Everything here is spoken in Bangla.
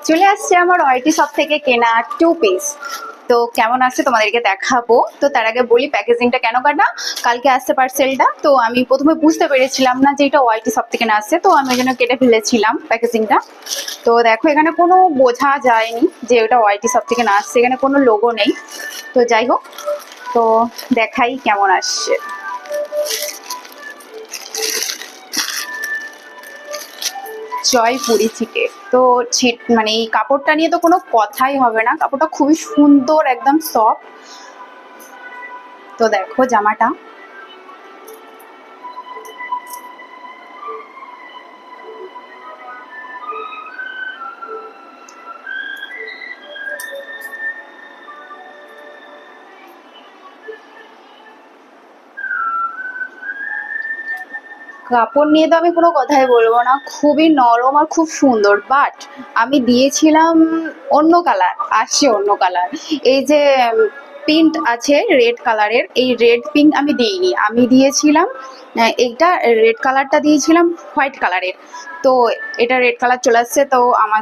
চলে আসছে আমার ওয়াইটি শপ থেকে কেনা 2 পিস। তো কেমন আসছে তোমাদেরকে দেখাবো। তো তার আগে বলি প্যাকেজিংটা কেন কাটা, কালকে আসছে পার্সেলটা, তো আমি প্রথমে বুঝতে পেরেছিলাম না যে এটা ওয়াইটি শপ থেকে না আসছে, তো আমি ওই জন্য কেটে ফেলেছিলাম প্যাকেজিংটা। তো দেখো এখানে কোনো বোঝা যায়নি যে ওটা ওয়াইটি শপ থেকে না আসছে, এখানে কোনো লোগো নেই। তো যাই হোক, তো দেখাই কেমন আসছে। জয়পুরি থেকে তো মানে এই কাপড়টা নিয়ে তো কোনো কথাই হবে না, কাপড়টা খুবই সুন্দর, একদম সফট। তো দেখো জামাটা, কাপড় নিয়ে তো আমি কোনো কথাই বলবো না, খুবই নরম আর খুব সুন্দর। বাট আমি দিয়েছিলাম অন্য কালার, আসছে অন্য কালার। এই যে প্রিন্ট আছে রেড কালারের, এই রেড পিঙ্ক আমি দিইনি, আমি দিয়েছিলাম এইটা রেড কালারটা দিয়েছিলাম হোয়াইট কালারের। তো এটা রেড কালার চলে আসছে, তো আমার